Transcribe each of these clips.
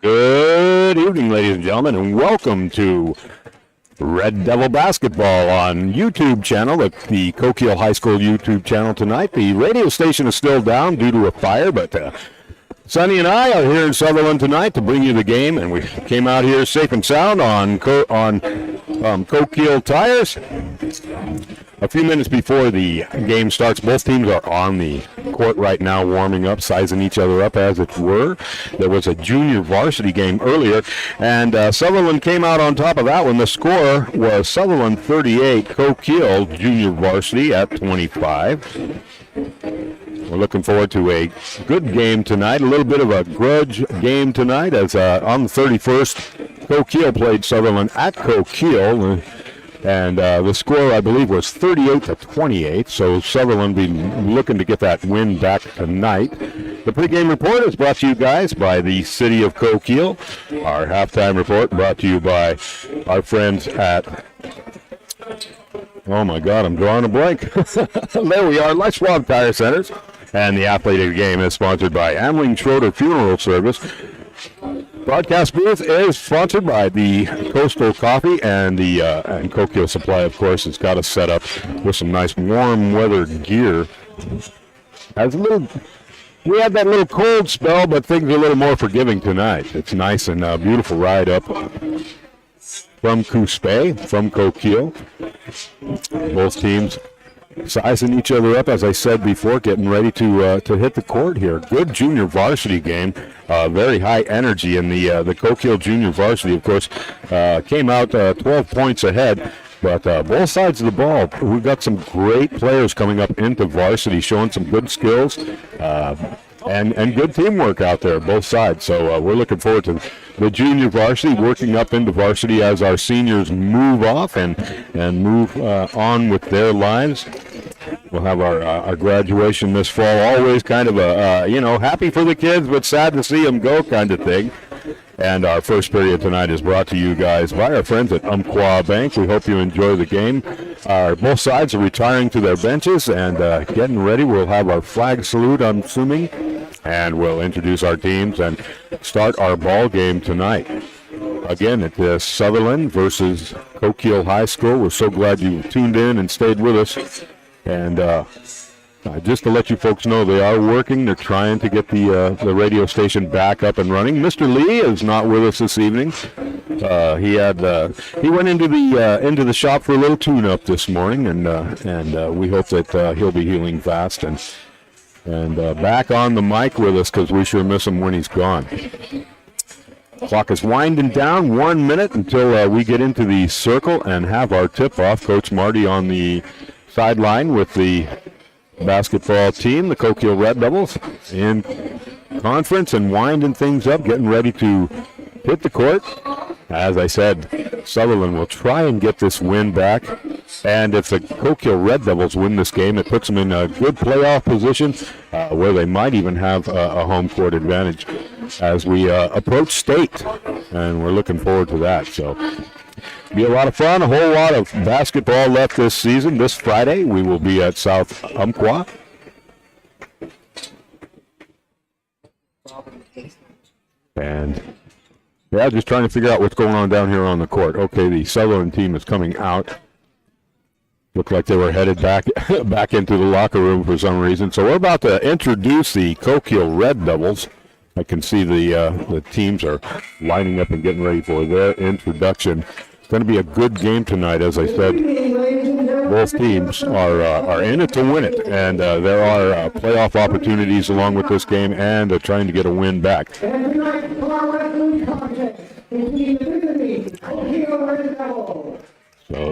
Good evening, ladies and gentlemen, and welcome to Red Devil Basketball on YouTube channel, the Coquille High School YouTube channel tonight. The radio station is still down due to a fire, but Sonny and I are here in Sutherlin tonight to bring you the game, and we came out here safe and sound on Coquille tires. A few minutes before the game starts, both teams are on the court right now, warming up, sizing each other up, as it were. There was a junior varsity game earlier, and Sutherlin came out on top of that one. The score was Sutherlin 38, Coquille junior varsity at 25. We're looking forward to a good game tonight, a little bit of a grudge game tonight, as on the 31st, Coquille played Sutherlin at Coquille. And the score, I believe, was 38-28, so Sutherlin be looking to get that win back tonight. The pregame report is brought to you guys by the City of Coquille. Our halftime report brought to you by our friends at, oh my God, I'm drawing a blank. There we are, Let's Rob Tire Centers. And the athletic game is sponsored by Amling Schroeder Funeral Service. Broadcast booth is sponsored by the Coastal Coffee, and the and Coquille Supply, of course, has got us set up with some nice warm weather gear. We had that little cold spell, but things are a little more forgiving tonight. It's nice and beautiful ride up from Couspe, from Coquille. Both teams sizing each other up, as I said before, getting ready to hit the court here. Good junior varsity game, very high energy in the Coquille junior varsity. Of course, came out 12 points ahead, but both sides of the ball, we've got some great players coming up into varsity, showing some good skills and good teamwork out there, both sides. So we're looking forward to the junior varsity working up into varsity as our seniors move off and move on with their lives. We'll have our graduation this fall. Always kind of a, happy for the kids, but sad to see them go kind of thing. And our first period tonight is brought to you guys by our friends at Umpqua Bank. We hope you enjoy the game. Both sides are retiring to their benches and getting ready. We'll have our flag salute, I'm assuming, and we'll introduce our teams and start our ball game tonight. Again, it is Sutherlin versus Coquille High School. We're so glad you tuned in and stayed with us. And just to let you folks know, they are working. They're trying to get the radio station back up and running. Mr. Lee is not with us this evening. He went into the shop for a little tune-up this morning, and we hope that he'll be healing fast and back on the mic with us, because we sure miss him when he's gone. Clock is winding down, 1 minute until we get into the circle and have our tip-off. Coach Marty on the sideline with the basketball team, the Coquille Red Devils, in conference and winding things up, getting ready to hit the court. As I said, Sutherlin will try and get this win back, and if the Coquille Red Devils win this game, it puts them in a good playoff position where they might even have a home court advantage as we approach state, and we're looking forward to that. So be a lot of fun, a whole lot of basketball left this season. This Friday, we will be at South Umpqua. And, yeah, just trying to figure out what's going on down here on the court. Okay, the Sutherlin team is coming out. Looked like they were headed back into the locker room for some reason. So we're about to introduce the Coquille Red Devils. I can see the teams are lining up and getting ready for their introduction. It's going to be a good game tonight, as I said. Both teams are in it to win it, and there are playoff opportunities along with this game, and trying to get a win back. So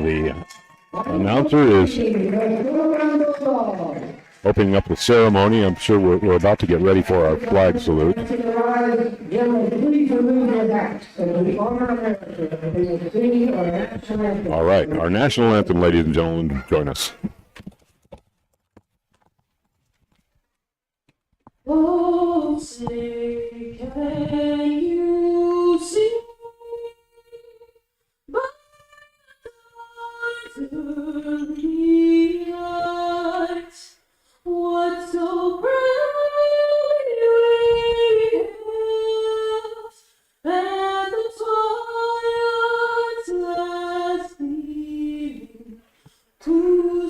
the announcer is opening up the ceremony. I'm sure we're about to get ready for our flag salute. All right, our national anthem, ladies and gentlemen, join us. Oh, say, can you see by the lights what so proudly we hailed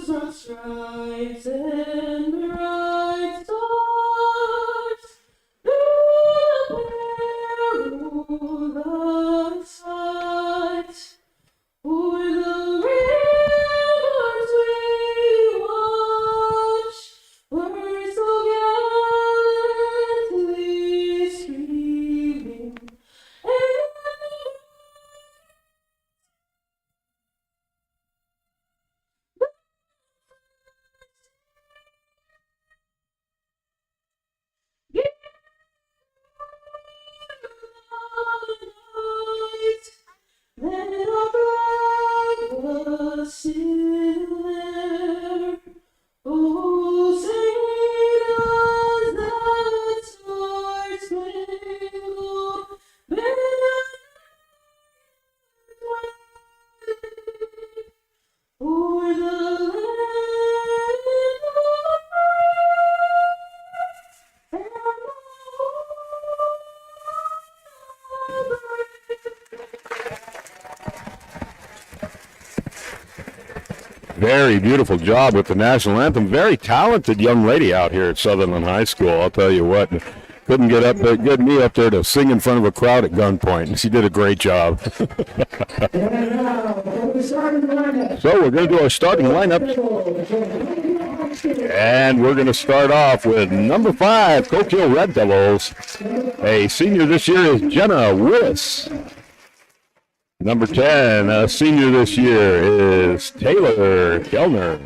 stripes and bright stars, the sight, o'er the rivers we watch, were so gallantly streaming, then our flag was still there. Oh, sing us that star-spangled banner o'er the land and Very beautiful job with the national anthem. Very talented young lady out here at Sutherlin High School. I'll tell you what, couldn't get me up there to sing in front of a crowd at gunpoint. She did a great job. So we're going to do our starting lineup. And we're going to start off with number 5, Coquille Red Devils. A senior this year is Jenna Willis. Number 10, a senior this year, is Taylor Kellner.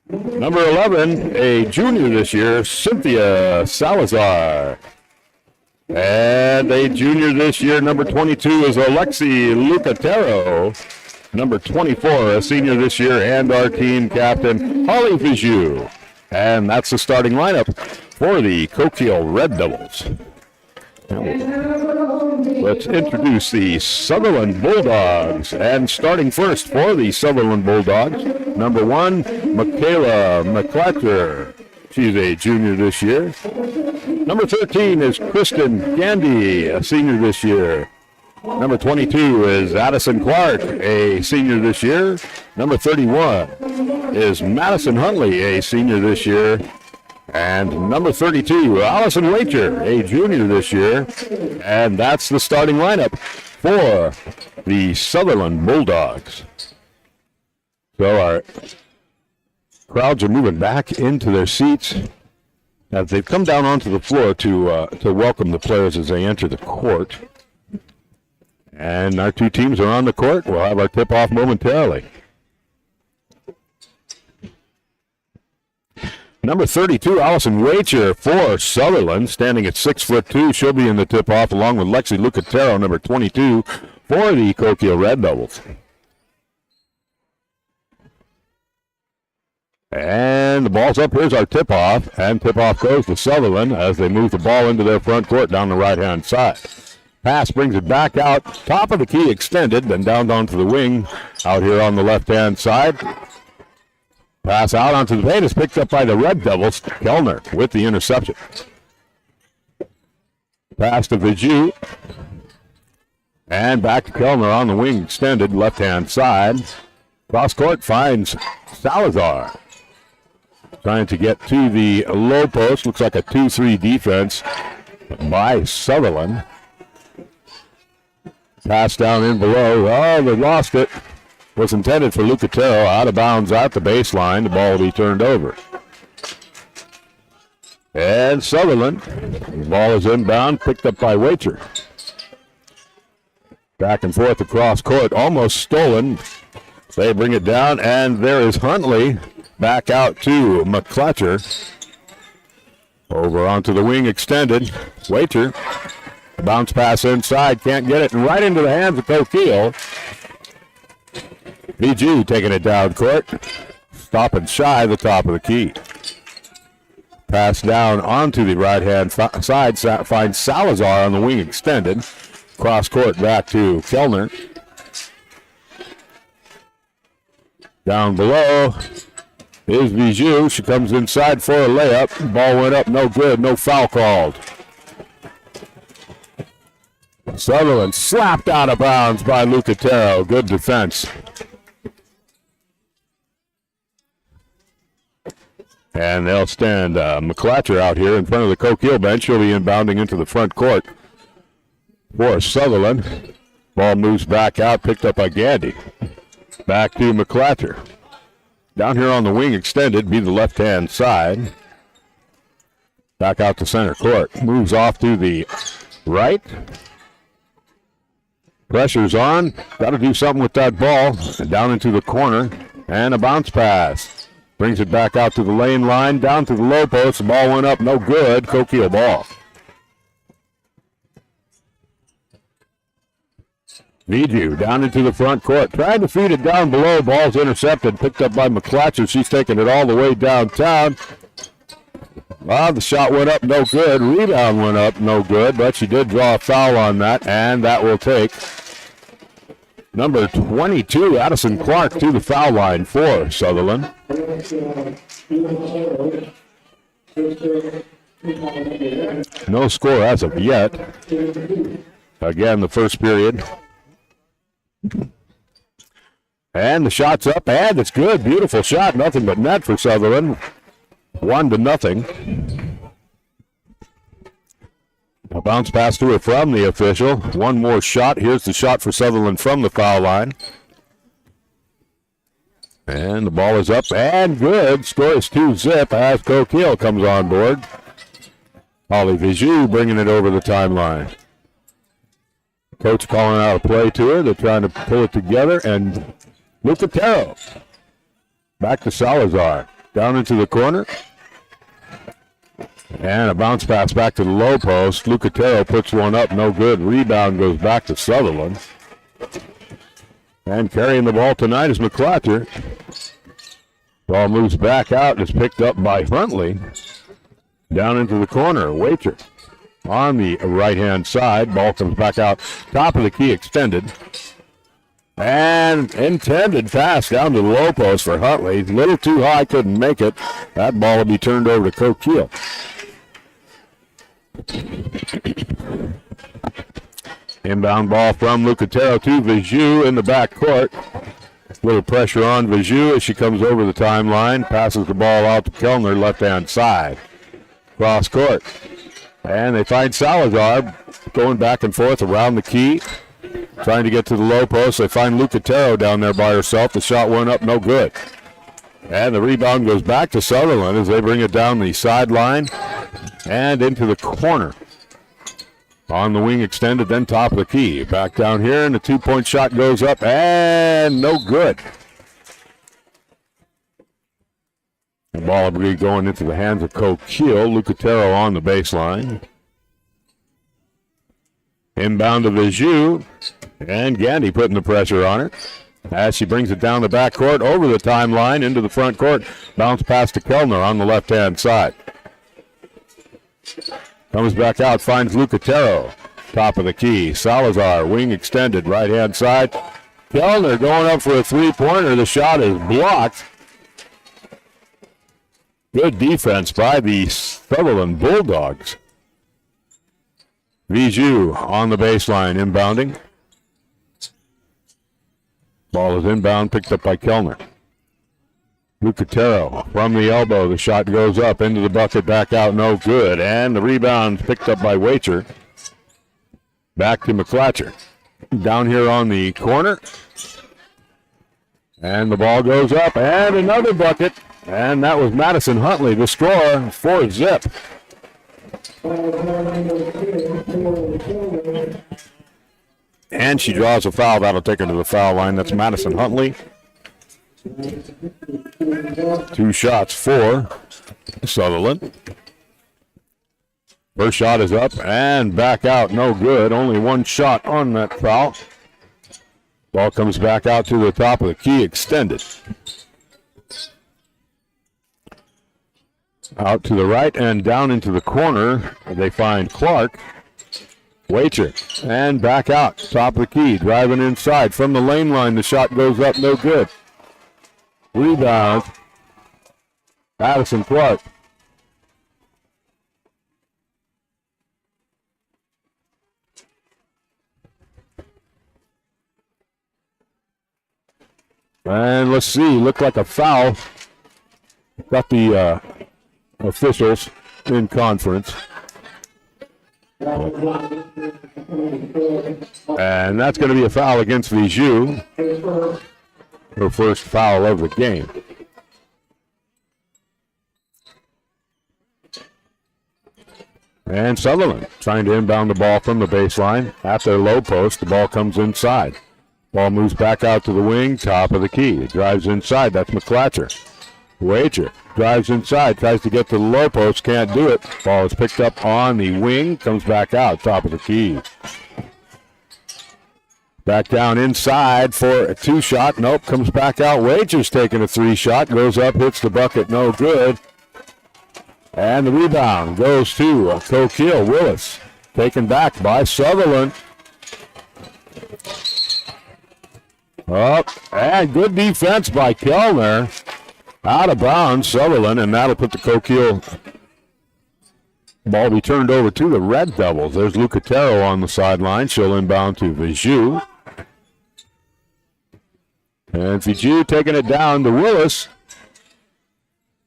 Number 11, a junior this year, Cynthia Salazar. And a junior this year, number 22, is Alexi Lucatero. Number 24, a senior this year, and our team captain, Holly Bijou. And that's the starting lineup for the Coquille Red Devils. Let's introduce the Sutherlin Bulldogs. And starting first for the Sutherlin Bulldogs, number 1, Michaela McClatcher. She's a junior this year. Number 13 is Kristen Gandy, a senior this year. Number 22 is Addison Clark, a senior this year. Number 31 is Madison Huntley, a senior this year. And number 32, Allison Wacher, a junior this year. And that's the starting lineup for the Sutherlin Bulldogs. So our crowds are moving back into their seats as they've come down onto the floor to welcome the players as they enter the court. And our two teams are on the court. We'll have our tip-off momentarily. Number 32, Allison Wacher for Sutherlin, standing at 6'2". She'll be in the tip-off along with Lexi Lucatero, number 22, for the Coquille Red Devils. And the ball's up. Here's our tip-off, and tip-off goes to Sutherlin as they move the ball into their front court down the right-hand side. Pass brings it back out, top of the key extended, then down onto the wing out here on the left-hand side. Pass out onto the paint is picked up by the Red Devils. Kellner with the interception. Pass to Bijou. And back to Kellner on the wing extended, left-hand side. Cross court finds Salazar. Trying to get to the low post. Looks like a 2-3 defense by Sutherlin. Pass down in below. Oh, they lost it. Was intended for Lucatero, out of bounds at the baseline. The ball will be turned over. And Sutherlin, the ball is inbound, picked up by Wacher. Back and forth across court, almost stolen. They bring it down, and there is Huntley. Back out to McClatcher. Over onto the wing extended. Wacher. Bounce pass inside, can't get it, and right into the hands of Coquille. BG taking it down court. Stopping shy the top of the key. Pass down onto the right-hand side. Finds Salazar on the wing extended. Cross court back to Kellner. Down below is Bijou. She comes inside for a layup. Ball went up, no good, no foul called. Sutherlin slapped out of bounds by Lucatero. Good defense. And they'll stand McClatcher out here in front of the Coquille bench. She'll be inbounding into the front court for Sutherlin. Ball moves back out, picked up by Gandy. Back to McClatcher. Down here on the wing extended, be the left-hand side. Back out to center court. Moves off to the right. Pressure's on. Got to do something with that ball. Down into the corner. And a bounce pass. Brings it back out to the lane line. Down to the low post. The ball went up. No good. Coquille ball. Viju down into the front court. Trying to feed it down below. Ball's intercepted. Picked up by McClatcher. She's taking it all the way downtown. Well, the shot went up. No good. Rebound went up. No good. But she did draw a foul on that. And that will take number 22, Addison Clark, to the foul line for Sutherlin. No score as of yet. Again, the first period. And the shot's up, and it's good. Beautiful shot. Nothing but net for Sutherlin. 1-0. A bounce pass to her from the official. One more shot. Here's the shot for Sutherlin from the foul line. And the ball is up and good. Score is 2-0 as Coquille comes on board. Holly Viju bringing it over the timeline. Coach calling out a play to her. They're trying to pull it together. And Lucatero back to Salazar. Down into the corner. And a bounce pass back to the low post. Lucatero puts one up. No good. Rebound goes back to Sutherlin. And carrying the ball tonight is McClatcher. Ball moves back out and is picked up by Huntley. Down into the corner. Waiter on the right-hand side. Ball comes back out. Top of the key extended. And intended pass down to the low post for Huntley. A little too high, couldn't make it. That ball will be turned over to Coquille. Inbound ball from Lucatero to Viju in the back court. Little pressure on Viju as she comes over the timeline. Passes the ball out to Kellner, left-hand side. Cross court. And they find Salazar going back and forth around the key. Trying to get to the low post. They find Lucatero down there by herself. The shot went up, no good. And the rebound goes back to Sutherlin as they bring it down the sideline and into the corner. On the wing extended, then top of the key. Back down here, and the two-point shot goes up, and no good. The ball will be going into the hands of Coquille. Lucatero on the baseline. Inbound to Viju, and Gandy putting the pressure on her. As she brings it down the back court, over the timeline, into the front court. Bounce pass to Kellner on the left-hand side. Comes back out, finds Lucatero. Top of the key. Salazar, wing extended, right-hand side. Kellner going up for a three-pointer. The shot is blocked. Good defense by the Sutherlin Bulldogs. Viju on the baseline, inbounding. Ball is inbound, picked up by Kellner. Lucatero from the elbow. The shot goes up into the bucket, back out, no good. And the rebound picked up by Waiter. Back to McClatcher. Down here on the corner. And the ball goes up, and another bucket. And that was Madison Huntley, the scorer, 4-0. And she draws a foul. That'll take her to the foul line. That's Madison Huntley. 2 shots for Sutherlin. First shot is up and back out. No good. Only 1 shot on that foul. Ball comes back out to the top of the key, extended. Out to the right and down into the corner. They find Clark. Waiter. And back out. Top of the key. Driving inside. From the lane line, the shot goes up. No good. Rebound. Addison Clark. And let's see. Looked like a foul. Got the officials in conference. And that's going to be a foul against Vijou. Her first foul of the game. And Sutherlin trying to inbound the ball from the baseline at their low post. The ball comes inside. Ball moves back out to the wing, top of the key. It drives inside. That's McClatcher. Wager drives inside, tries to get to the low post, can't do it. Ball is picked up on the wing, comes back out, top of the key. Back down inside for a 2-shot. Nope, comes back out. Wager's taking a 3-shot, goes up, hits the bucket, no good. And the rebound goes to Coquille. Willis taken back by Sutherlin. Up, and good defense by Kellner. Out of bounds, Sutherlin, and that'll put the Coquille ball be turned over to the Red Devils. There's Lucatero on the sideline. She'll inbound to Vijou. And Vijou taking it down to Willis.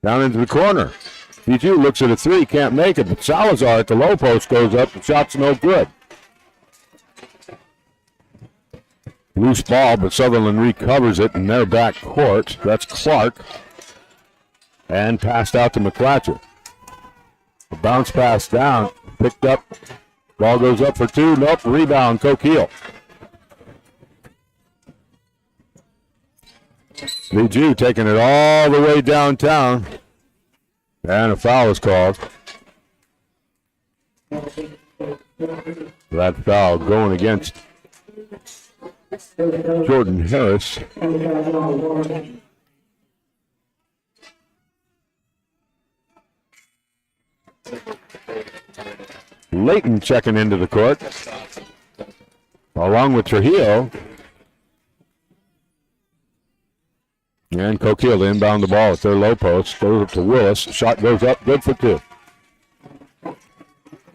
Down into the corner. Vijou looks at a 3, can't make it, but Salazar at the low post goes up. The shot's no good. Loose ball, but Sutherlin recovers it in their back court. That's Clark. And passed out to McClatcher. A bounce pass down, picked up. Ball goes up for 2. Nope, rebound, Coquille. Vijou taking it all the way downtown. And a foul is called. That foul going against Jordan Harris. Layton checking into the court, along with Trujillo. And Coquille to inbound the ball at their low post. Goes up to Willis. Shot goes up, good for 2.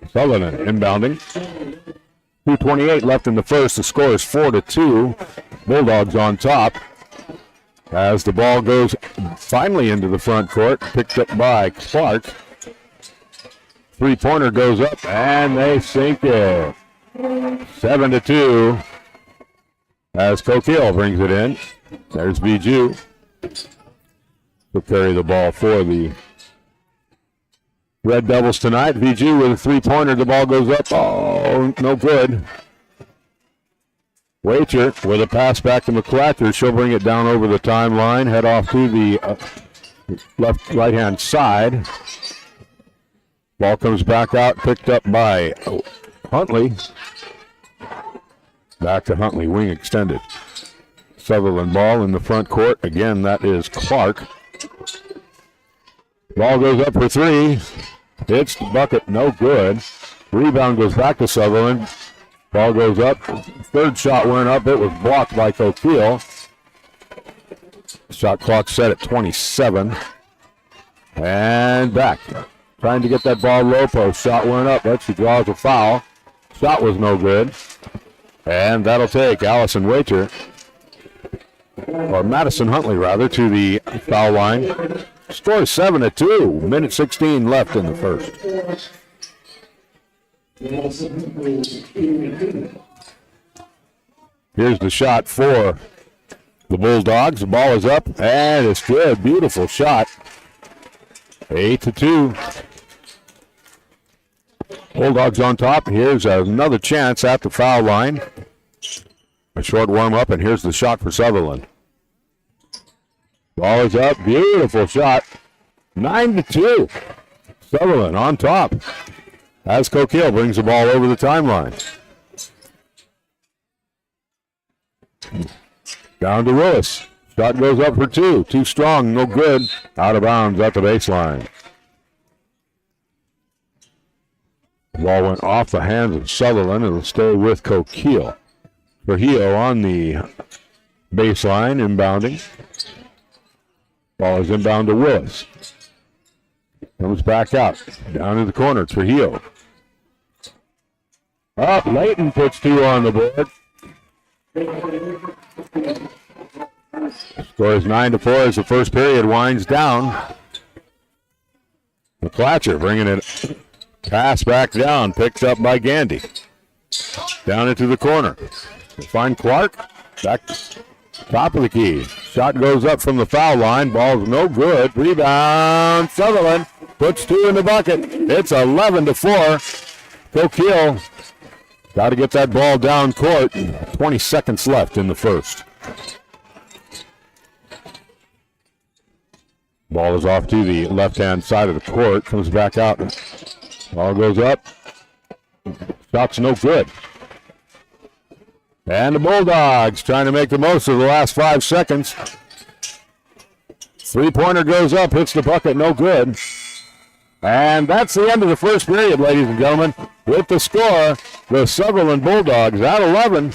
Sutherlin inbounding. 2:28 left in the first. The score is 4-2. Bulldogs on top. As the ball goes finally into the front court, picked up by Clark. 3-pointer goes up, and they sink it. 7-2. As Coquille brings it in. There's Vijou. To carry the ball for the Red Devils tonight. Vijou with a 3-pointer. The ball goes up. Oh, no good. Waiter with a pass back to McClatcher. She'll bring it down over the timeline. Head off to the right-hand side. Ball comes back out. Picked up by Huntley. Back to Huntley. Wing extended. Sutherlin ball in the front court. Again, that is Clark. Ball goes up for 3. Hits the bucket, no good. Rebound goes back to Sutherlin. Ball goes up. Third shot went up. It was blocked by Coquille. Shot clock set at 27. And back. Trying to get that ball low post. Shot went up, but she draws a foul. Shot was no good. And that'll take Allison Waiter, or Madison Huntley rather, to the foul line. Score is 7-2. Minute 16 left in the first. Here's the shot for the Bulldogs. The ball is up, and it's good. Beautiful shot. 8-2. Bulldogs on top. Here's another chance at the foul line. A short warm-up, and here's the shot for Sutherlin. Ball is up. Beautiful shot. 9-2. Sutherlin on top. As Coquille brings the ball over the timeline. Down to Willis. Shot goes up for 2. Too strong, no good. Out of bounds at the baseline. The ball went off the hands of Sutherlin. It'll stay with Coquille. Trujillo on the baseline, inbounding. Ball is inbound to Willis. Comes back out. Down in the corner, Trujillo. Up, Layton puts 2 on the board. Score is 9-4 as the first period winds down. McClatcher bringing it. Pass back down. Picked up by Gandy. Down into the corner. Find Clark. Back top of the key. Shot goes up from the foul line. Ball's no good. Rebound. Sutherlin puts 2 in the bucket. It's 11-4. Coquille got to get that ball down court. 20 seconds left in the first. Ball is off to the left-hand side of the court. Comes back out. Ball goes up. Shot's no good. And the Bulldogs trying to make the most of the last 5 seconds. Three-pointer goes up, hits the bucket, no good. And that's the end of the first period, ladies and gentlemen. With the score, the Sutherlin Bulldogs at 11,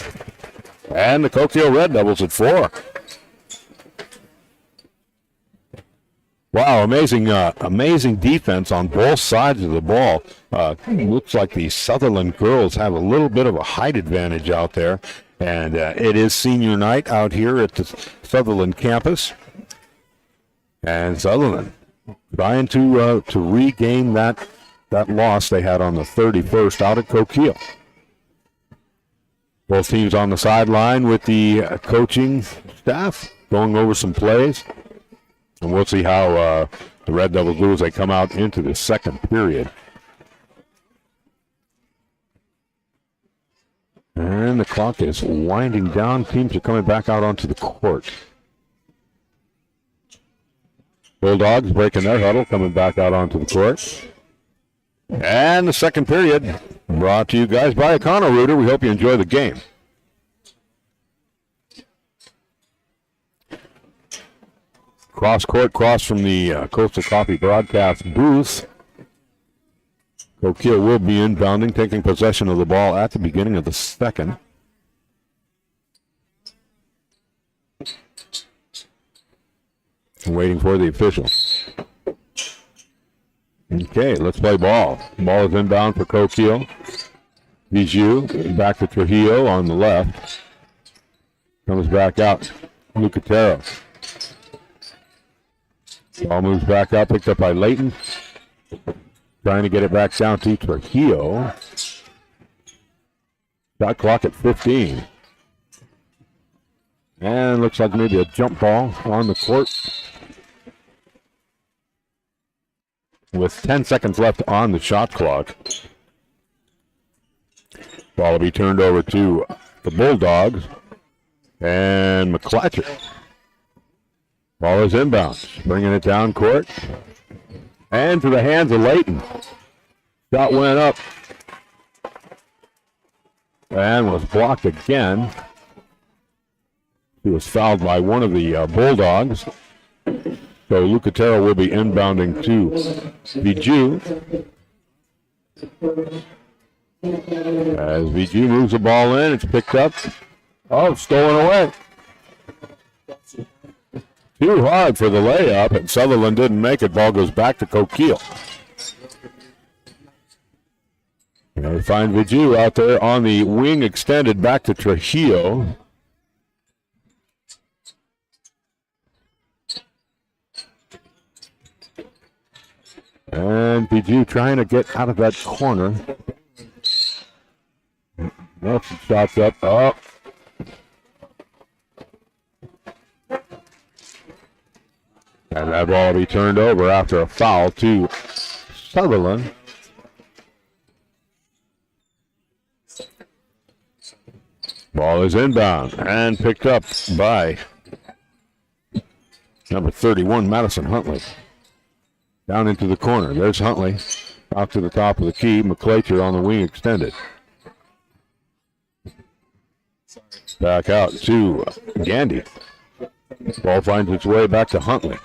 and the Coquille Red Devils at 4. Wow, amazing defense on both sides of the ball. Looks like the Sutherlin girls have a little bit of a height advantage out there. And it is senior night out here at the Sutherlin campus. And Sutherlin trying to regain that loss they had on the 31st out at Coquille. Both teams on the sideline with the coaching staff going over some plays. And we'll see how the Red Devils do as they come out into the second period. And the clock is winding down. Teams are coming back out onto the court. Bulldogs breaking their huddle, coming back out onto the court. And the second period brought to you guys by Econo Rooter. We hope you enjoy the game. Cross court, cross from the Coastal Coffee broadcast booth. Coquille will be inbounding, taking possession of the ball at the beginning of the second. Waiting for the official. Okay, let's play ball. Ball is inbound for Coquille. Bijou back to Trujillo on the left. Comes back out. Lucatero. Ball moves back out, picked up by Layton. Trying to get it back down to Trujillo. Shot clock at 15. And looks like maybe a jump ball on the court. With 10 seconds left on the shot clock. Ball will be turned over to the Bulldogs. And McClatcher. Ball is inbound. Bringing it down court. And to the hands of Layton. Shot went up. And was blocked again. He was fouled by one of the Bulldogs. So Lucatero will be inbounding to Bijou. As Bijou moves the ball in, it's picked up. Oh, stolen away. Too hard for the layup, and Sutherlin didn't make it. Ball goes back to Coquille. And they find Bijou out there on the wing, extended back to Trujillo. And Bijou trying to get out of that corner. Nelson shots up. Oh. And that ball will be turned over after a foul to Sutherlin. Ball is inbound and picked up by number 31, Madison Huntley. Down into the corner. There's Huntley out to the top of the key. McClatcher on the wing extended. Back out to Gandy. Ball finds its way back to Huntley.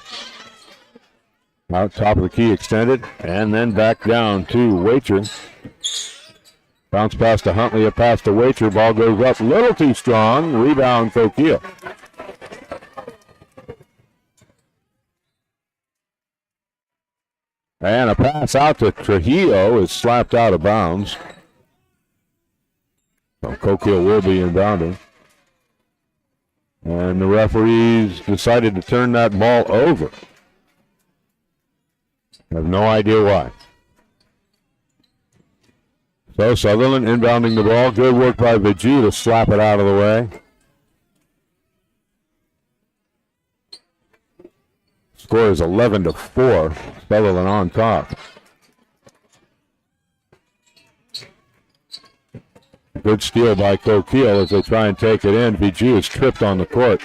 Out top of the key extended, and then back down to Waiter. Bounce pass to Huntley, a pass to Waiter. Ball goes up a little too strong. Rebound Coquille. And a pass out to Trujillo is slapped out of bounds. So Coquille will be inbounding. And the referees decided to turn that ball over. I have no idea why. So Sutherlin inbounding the ball. Good work by Vijay to slap it out of the way. Score is 11-4. Sutherlin on top. Good steal by Coquille as they try and take it in. Vijay is tripped on the court.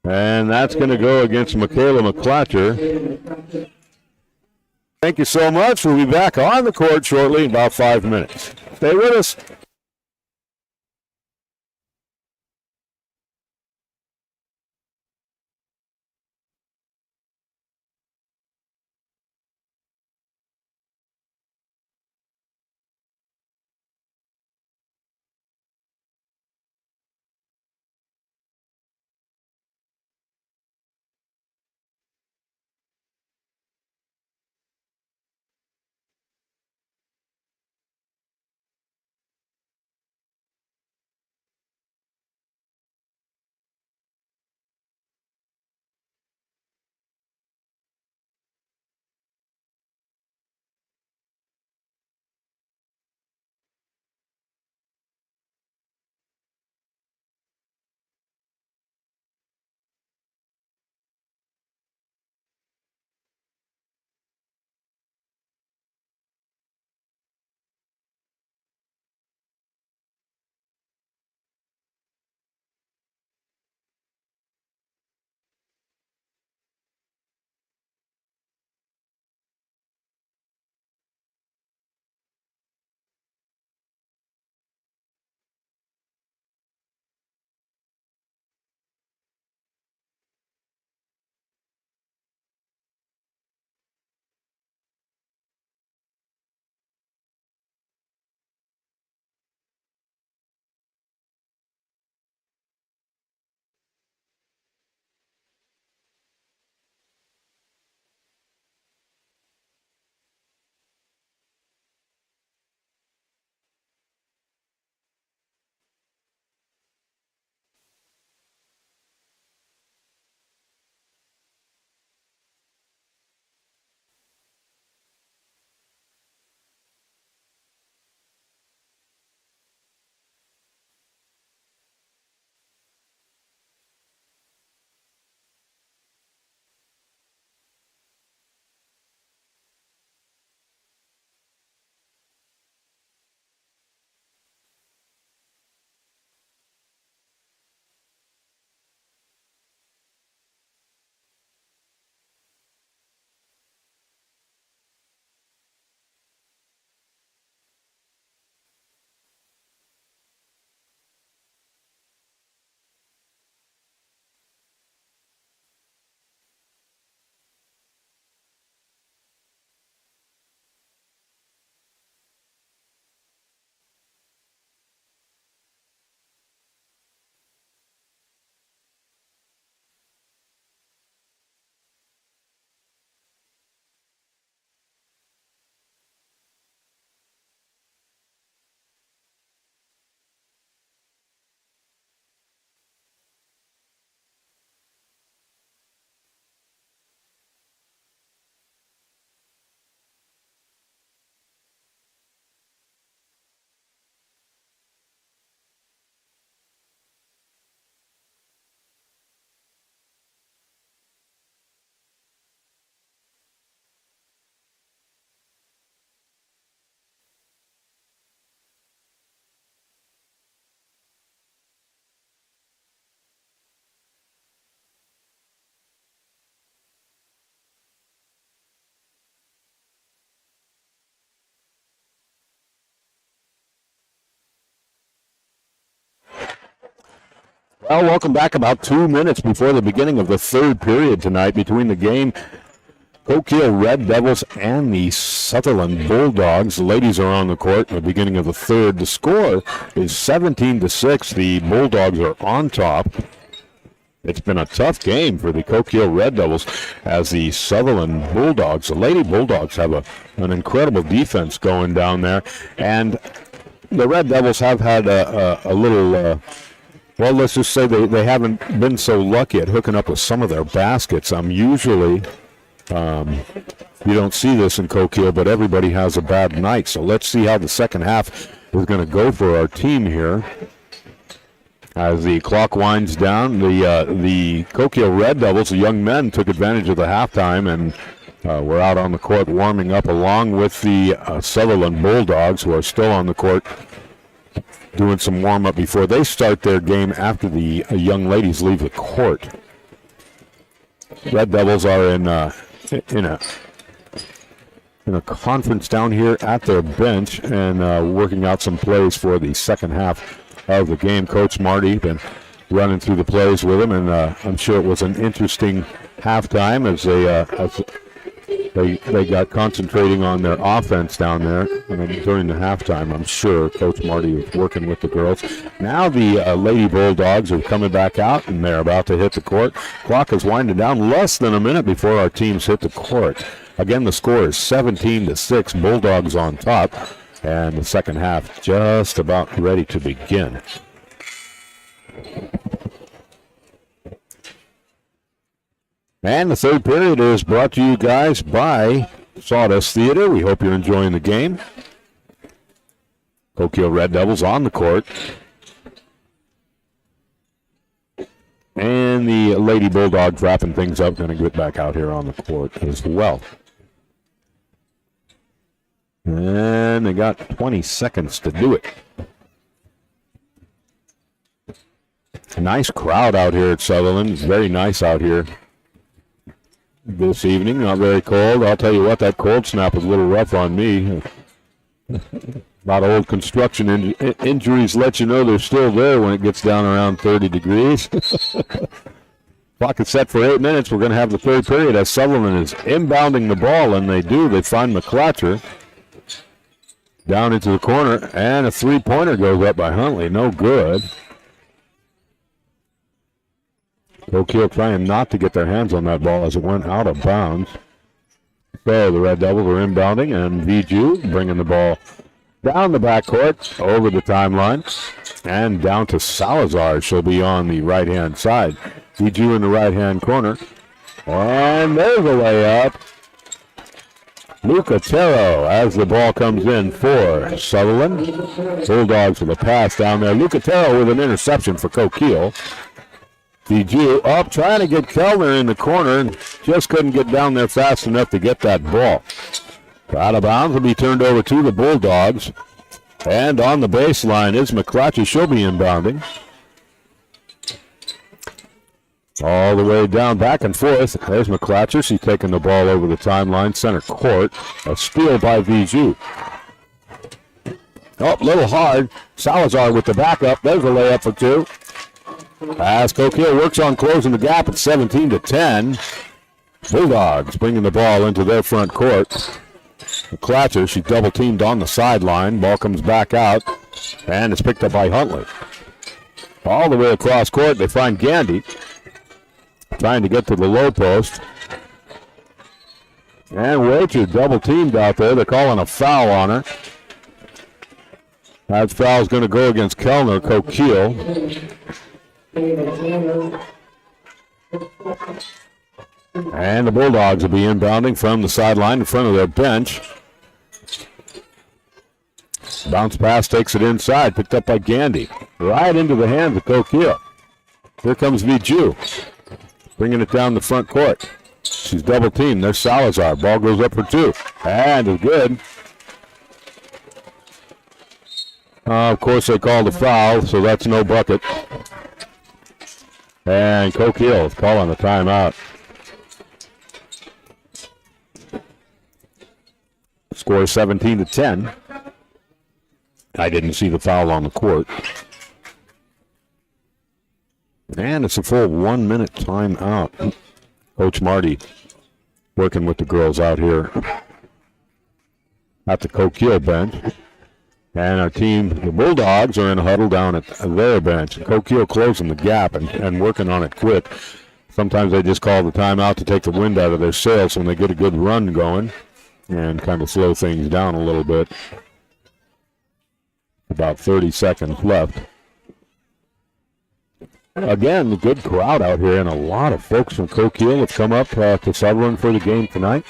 And that's going to go against Michaela McClatcher. Thank you so much. We'll be back on the court shortly in about 5 minutes. Stay with us. Well, welcome back. About 2 minutes before the beginning of the third period tonight between the game Coquille Red Devils and the Sutherlin Bulldogs. The ladies are on the court in the beginning of the third. The score is 17-6. The Bulldogs are on top. It's been a tough game for the Coquille Red Devils as the Sutherlin Bulldogs, the Lady Bulldogs, have an incredible defense going down there. And the Red Devils have had a little Well, let's just say they haven't been so lucky at hooking up with some of their baskets. Usually, you don't see this in Coquille, but everybody has a bad night. So let's see how the second half is going to go for our team here. As the clock winds down, the Coquille Red Devils, the young men, took advantage of the halftime and were out on the court warming up along with the Sutherlin Bulldogs, who are still on the court doing some warm-up before they start their game after the young ladies leave the court. Red Devils are in a conference down here at their bench and working out some plays for the second half of the game. Coach Marty been running through the plays with them, and I'm sure it was an interesting halftime as they got concentrating on their offense down there during the halftime. I'm sure Coach Marty was working with the girls. Now the Lady Bulldogs are coming back out, and they're about to hit the court. Clock is winding down, less than a minute before our teams hit the court. Again, the score is 17-6, Bulldogs on top, and the second half just about ready to begin. And the third period is brought to you guys by Sawdust Theater. We hope you're enjoying the game. Coquille Red Devils on the court. And the Lady Bulldogs wrapping things up, going to get back out here on the court as well. And they got 20 seconds to do it. A nice crowd out here at Sutherlin. It's very nice out here this evening. Not very cold. I'll tell you what, that cold snap was a little rough on me. A lot of old construction injuries let you know they're still there when it gets down around 30 degrees. Clock is set for 8 minutes. We're going to have the third period as Sutherlin is inbounding the ball, and they do. They find McClatcher down into the corner, and a three-pointer goes up by Huntley. No good. Coquille trying not to get their hands on that ball as it went out of bounds. So the Red Devils are inbounding, and Viju bringing the ball down the backcourt, over the timeline, and down to Salazar. She'll be on the right-hand side. Viju in the right-hand corner. And there's a layup. Lucatero as the ball comes in for Sutherlin. Bulldogs with a pass down there. Lucatero with an interception for Coquille. Viju up, trying to get Kellner in the corner, and just couldn't get down there fast enough to get that ball. Out of bounds will be turned over to the Bulldogs. And on the baseline is McClatchy. She'll be inbounding. All the way down, back and forth. There's McClatcher. She's taking the ball over the timeline, center court. A steal by Viju. Oh, a little hard. Salazar with the backup. There's a layup for two. As Coquille works on closing the gap at 17-10. Bulldogs bringing the ball into their front court. McClatcher, she double-teamed on the sideline. Ball comes back out, and it's picked up by Huntley. All the way across court, they find Gandy trying to get to the low post. And Waiter double-teamed out there. They're calling a foul on her. That foul's going to go against Kellner, Coquille. And the Bulldogs will be inbounding from the sideline in front of their bench. Bounce pass takes it inside, picked up by Gandy. Right into the hands of Coquille. Here comes Viju, bringing it down the front court. She's double-teamed. There's Salazar. Ball goes up for two. And it's good. Of course, they called a foul, so that's no bucket. And Coquille is calling a timeout. Score 17-10. I didn't see the foul on the court. And it's a full 1 minute timeout. Coach Marty working with the girls out here at the Coquille bench. And our team, the Bulldogs, are in a huddle down at their bench. Coquille closing the gap and working on it quick. Sometimes they just call the timeout to take the wind out of their sails when they get a good run going and kind of slow things down a little bit. About 30 seconds left. Again, a good crowd out here, and a lot of folks from Coquille have come up to Sutherlin for the game tonight.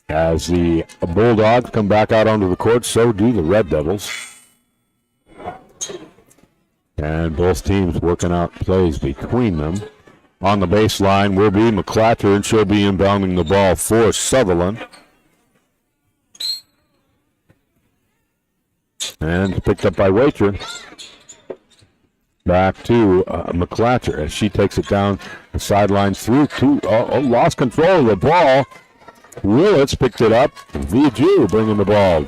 As the Bulldogs come back out onto the court, so do the Red Devils. And both teams working out plays between them. On the baseline will be McClatcher, and she'll be inbounding the ball for Sutherlin. And picked up by Waiter. Back to McClatcher as she takes it down the sideline through to, lost control of the ball. Willits picked it up. VG bringing the ball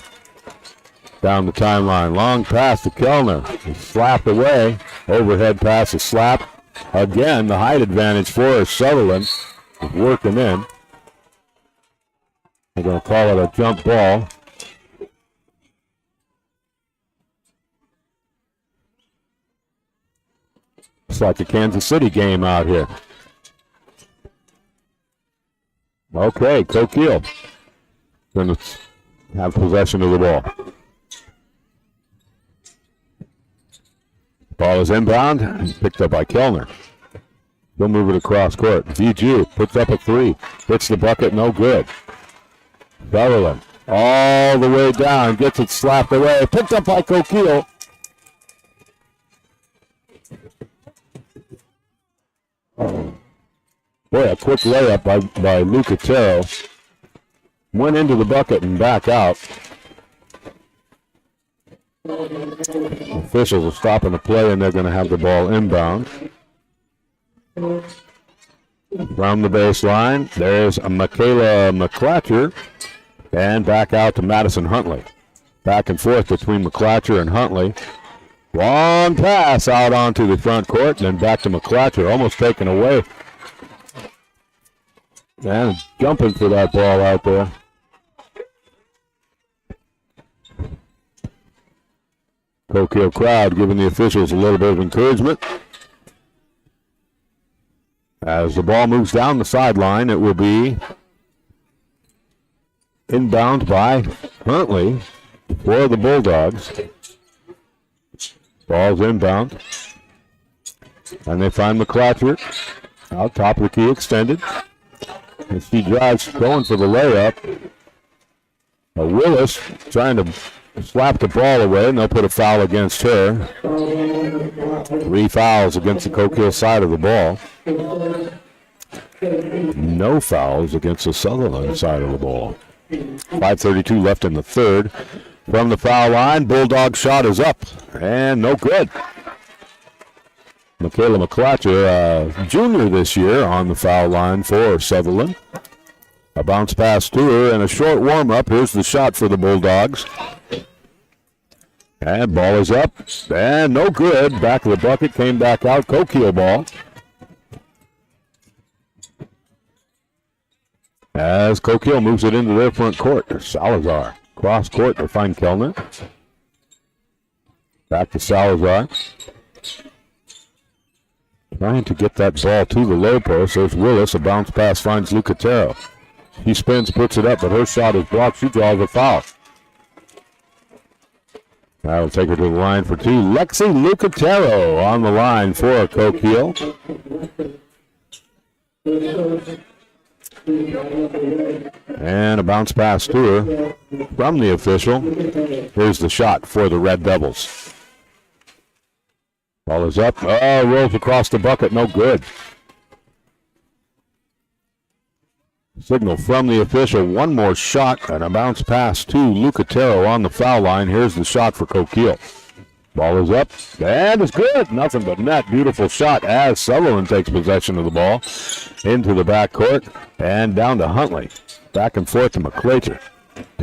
down the timeline. Long pass to Kellner. It's slapped away. Overhead pass is slapped. Again, the height advantage for Sutherlin is working in. They're going to call it a jump ball. It's like a Kansas City game out here. Okay, Coquille going to have possession of the ball. Ball is inbound, picked up by Kellner. They'll move it across court. VG puts up a three, hits the bucket, no good. Sutherlin all the way down, gets it slapped away, picked up by Coquille. Boy, a quick layup by Lucatero. Went into the bucket and back out. Officials are stopping the play, and they're going to have the ball inbound. From the baseline, there's a Michaela McClatcher, and back out to Madison Huntley. Back and forth between McClatcher and Huntley. Long pass out onto the front court, and then back to McClatcher, almost taken away. And jumping for that ball out there. Coquille crowd giving the officials a little bit of encouragement. As the ball moves down the sideline, it will be inbound by Huntley for the Bulldogs. Ball's inbound. And they find McClatcher out top of the key, extended. And she drives, going for the layup. Willis trying to slap the ball away, and they'll put a foul against her. 3 fouls against the Coquille side of the ball. No fouls against the Sutherlin side of the ball. 5:32 left in the third. From the foul line, Bulldog shot is up, and no good. Michaela McClatcher, junior this year, on the foul line for Sutherlin. A bounce pass to her and a short warm-up. Here's the shot for the Bulldogs. And ball is up, and no good. Back of the bucket, came back out. Coquille ball. As Coquille moves it into their front court. There's Salazar. Cross court to find Kellner. Back to Salazar. Trying to get that ball to the low post. There's Willis. A bounce pass finds Lucatero. He spins, puts it up, but her shot is blocked. She draws a foul. That'll take her to the line for two. Lexi Lucatero on the line for Coquille. And a bounce pass to her from the official. Here's the shot for the Red Devils. Ball is up. Rolls across the bucket. No good. Signal from the official. One more shot and a bounce pass to Lucatero on the foul line. Here's the shot for Coquille. Ball is up, and it's good. Nothing but net. Beautiful shot as Sutherlin takes possession of the ball into the backcourt and down to Huntley. Back and forth to McClatcher.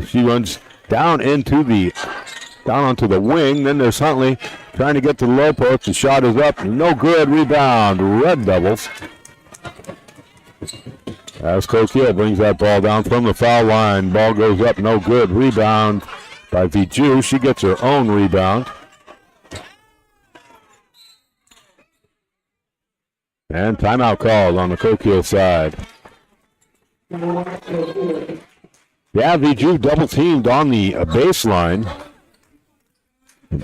She runs down onto the wing. Then there's Huntley trying to get to the low post. The shot is up. No good. Rebound. Red Devils. As Coquille brings that ball down from the foul line. Ball goes up. No good. Rebound by Viju. She gets her own rebound. And timeout called on the Coquille side. Yeah, Viju double teamed on the baseline.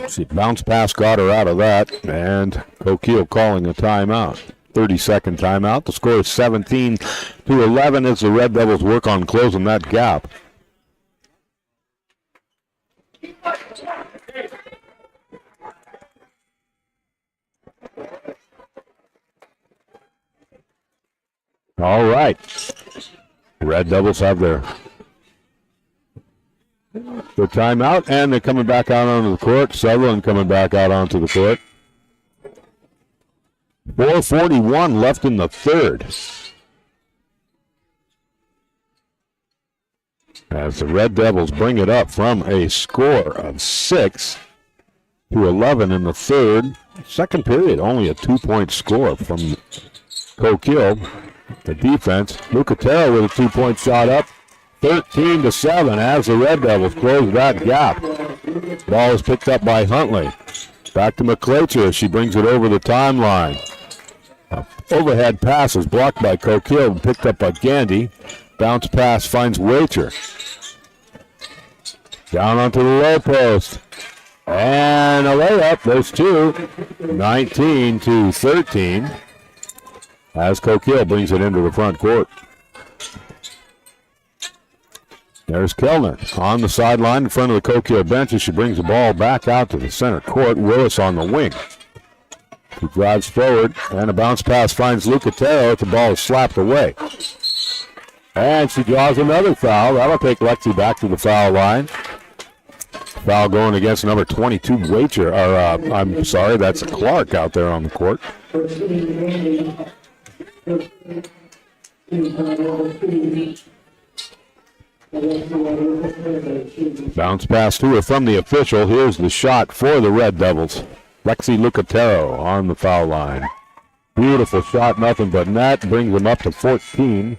See, bounce pass got her out of that, and Coquille calling a timeout. 30-second timeout. The score is 17-11 as the Red Devils work on closing that gap. All right. Red Devils have their timeout, and they're coming back out onto the court. Sutherlin coming back out onto the court. 4:41 left in the third. As the Red Devils bring it up from a score of 6-11 in the third. Second period, only a 2-point score from Coquille. The defense, Lucatero with a 2-point shot up. 13-7 as the Red Devils close that gap. Ball is picked up by Huntley. Back to McClatcher as she brings it over the timeline. Overhead pass is blocked by Coquille and picked up by Gandy. Bounce pass finds Waiter. Down onto the low post. And a layup. There's two. 19-13 as Coquille brings it into the front court. There's Kellner on the sideline in front of the Coquille bench as she brings the ball back out to the center court. Willis on the wing. He drives forward, and a bounce pass finds Lucatero. The ball is slapped away. And she draws another foul. That'll take Lexi back to the foul line. Foul going against number 22, Waiter. I'm sorry, that's Clark out there on the court. Bounce pass to her from the official. Here's the shot for the Red Devils. Lexi Lucatero on the foul line. Beautiful shot, nothing but net. Brings them up to 14.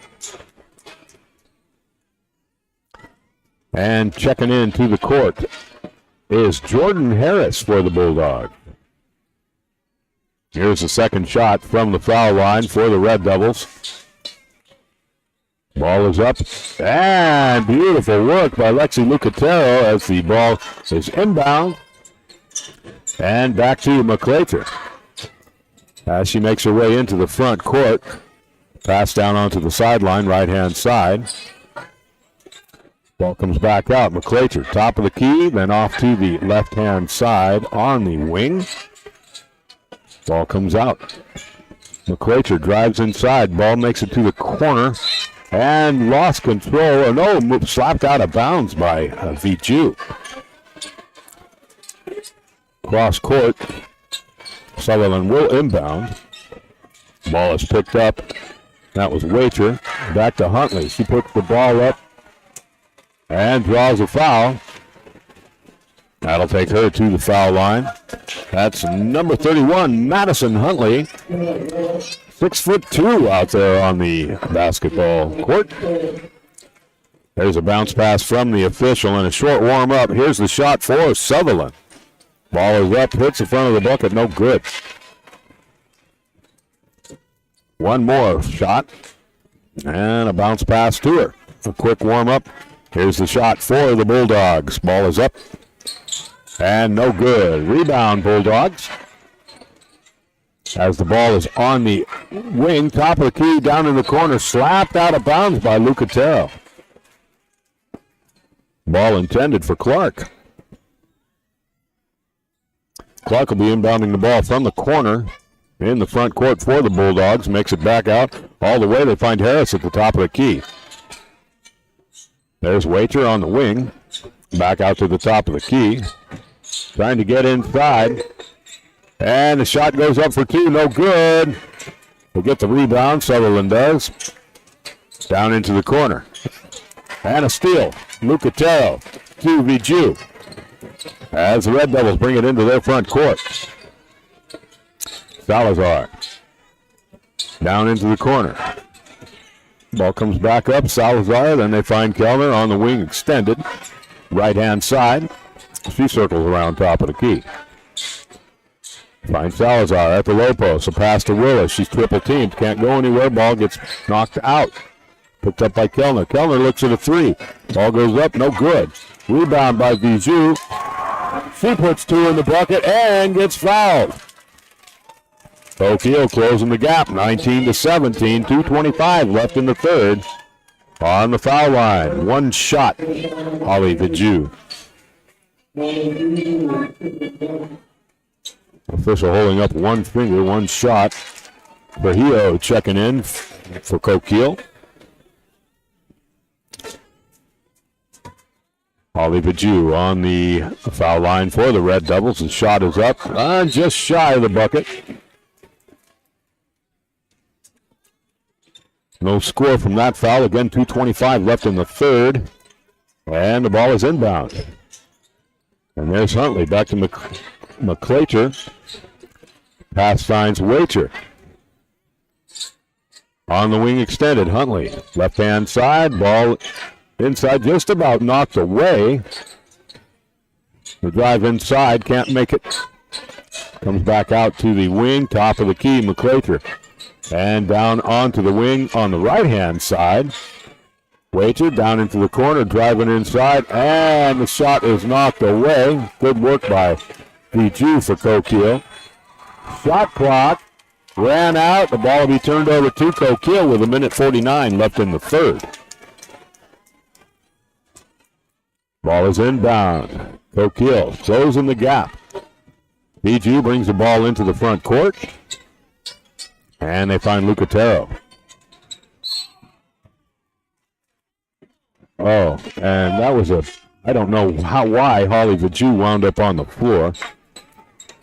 And checking into the court is Jordan Harris for the Bulldogs. Here's the second shot from the foul line for the Red Devils. Ball is up, and beautiful work by Lexi Lucatero as the ball is inbound. And back to McClatcher as she makes her way into the front court. Pass down onto the sideline, right-hand side. Ball comes back out. McClatcher, top of the key, then off to the left-hand side on the wing. Ball comes out. McClatcher drives inside. Ball makes it to the corner and lost control. No, slapped out of bounds by Viju. Cross court. Sutherlin will inbound. Ball is picked up. That was Waiter. Back to Huntley. She puts the ball up and draws a foul. That'll take her to the foul line. That's number 31, Madison Huntley. 6'2" out there on the basketball court. There's a bounce pass from the official and a short warm-up. Here's the shot for Sutherlin. Ball is up, hits the front of the bucket, no good. One more shot, and a bounce pass to her. A quick warm-up. Here's the shot for the Bulldogs. Ball is up, and no good. Rebound, Bulldogs. As the ball is on the wing, top of the key, down in the corner, slapped out of bounds by Lucatero. Ball intended for Clark. Clark will be inbounding the ball from the corner in the front court for the Bulldogs. Makes it back out all the way. They find Harris at the top of the key. There's Waiter on the wing. Back out to the top of the key. Trying to get inside. And the shot goes up for two. No good. We'll get the rebound. Sutherlin does. Down into the corner. And a steal. Lucatero to Viju. As the Red Devils bring it into their front court. Salazar. Down into the corner. Ball comes back up. Salazar. Then they find Kellner on the wing extended. Right-hand side. She circles around top of the key. Finds Salazar at the low post. A pass to Willis. She's triple teamed. Can't go anywhere. Ball gets knocked out. Picked up by Kellner. Kellner looks at a three. Ball goes up. No good. Rebound by Viju. She puts 2 in the bucket and gets fouled. Coquille closing the gap, 19-17, 2:25 left in the third. On the foul line, 1 shot, Holly Vidju. Official holding up 1 finger, 1 shot. Trujillo checking in for Coquille. Holly Vidju on the foul line for the Red Devils. The shot is up, just shy of the bucket. No score from that foul. Again, 2:25 left in the third. And the ball is inbound. And there's Huntley back to McClater. Pass finds Waiter. On the wing extended, Huntley. Left-hand side, ball inside, just about knocked away. The drive inside, can't make it. Comes back out to the wing, top of the key, McClater. And down onto the wing on the right-hand side. Waiter down into the corner, driving inside, and the shot is knocked away. Good work by Vidju for Coquille. Shot clock ran out. The ball will be turned over to Coquille with 1:49 left in the third. Ball is inbound. Coquille closing the gap. Vidju brings the ball into the front court. And they find Lucatero. Oh, and that was I don't know why Holly Vidju wound up on the floor.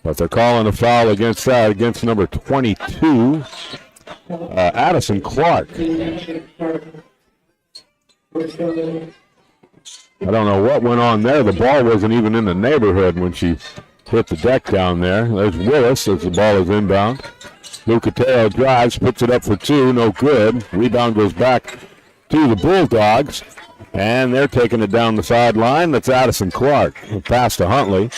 But they're calling a foul against number 22, Addison Clark. I don't know what went on there. The ball wasn't even in the neighborhood when she hit the deck down there. There's Willis as the ball is inbound. Lucatero drives, puts it up for 2, no good. Rebound goes back to the Bulldogs, and they're taking it down the sideline. That's Addison Clark. Pass to Huntley.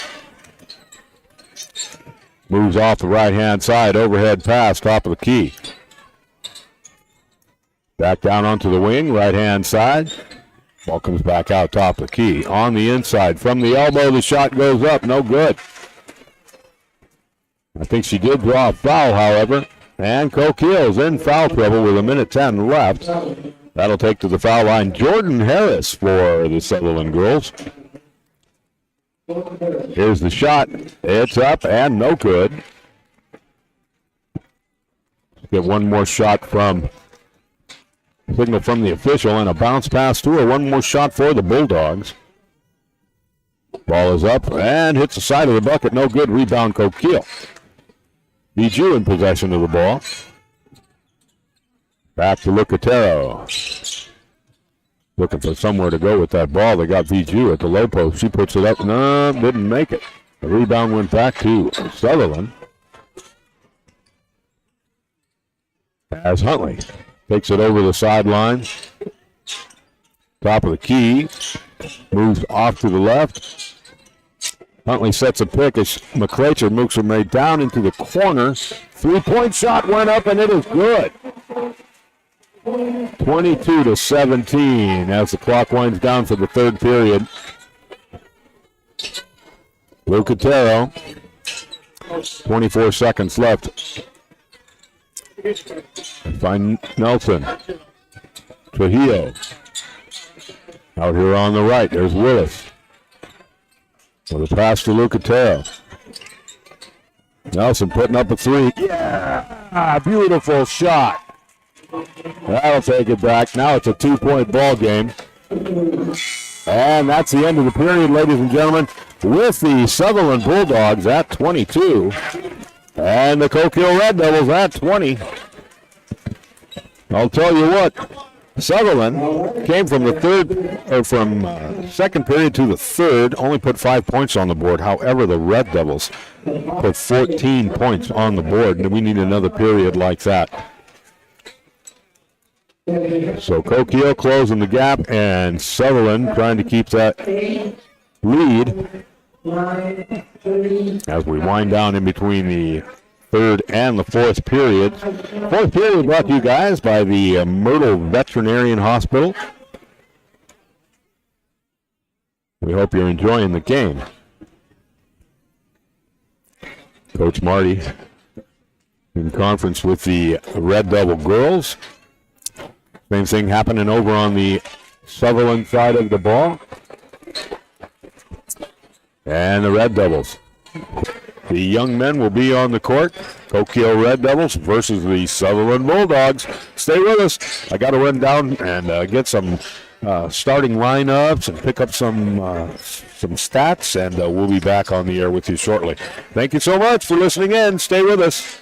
Moves off the right-hand side, overhead pass, top of the key. Back down onto the wing, right-hand side. Ball comes back out, top of the key. On the inside, from the elbow, the shot goes up, no good. I think she did draw a foul, however. And Coquille's in foul trouble with 1:10 left. That'll take to the foul line Jordan Harris for the Sutherlin girls. Here's the shot. It's up and no good. Get one more shot from signal from the official and a bounce pass to her. One more shot for the Bulldogs. Ball is up and hits the side of the bucket. No good. Rebound Coquille. Vidju in possession of the ball. Back to Lucatero. Looking for somewhere to go with that ball. They got Vidju at the low post. She puts it up. No, didn't make it. The rebound went back to Sutherlin. As Huntley takes it over the sideline. Top of the key. Moves off to the left. Huntley sets a pick as McClater moves her made down into the corner. 3-point shot went up and it is good. 22-17 as the clock winds down for the third period. Lucatero, 24 seconds left. Find Nelson. Trujillo. Out here on the right, there's Willis. With a pass to Lucatero. Nelson putting up a 3. Yeah! Beautiful shot. That'll take it back. Now it's a 2-point ball game. And that's the end of the period, ladies and gentlemen, with the Sutherlin Bulldogs at 22 and the Coquille Red Devils at 20. I'll tell you what, Sutherlin came from second period to the third, only put 5 points on the board. However, the Red Devils put 14 points on the board, and we need another period like that. So Coquille closing the gap, and Sutherlin trying to keep that lead as we wind down in between the third and the fourth period. Fourth period brought to you guys by the Myrtle Veterinarian Hospital. We hope you're enjoying the game. Coach Marty in conference with the Red Devil girls. Same thing happening over on the Sutherlin side of the ball. And the Red Devils. The young men will be on the court. Coquille Red Devils versus the Sutherlin Bulldogs. Stay with us. I got to run down and get some starting lineups and pick up some stats, and we'll be back on the air with you shortly. Thank you so much for listening in. Stay with us.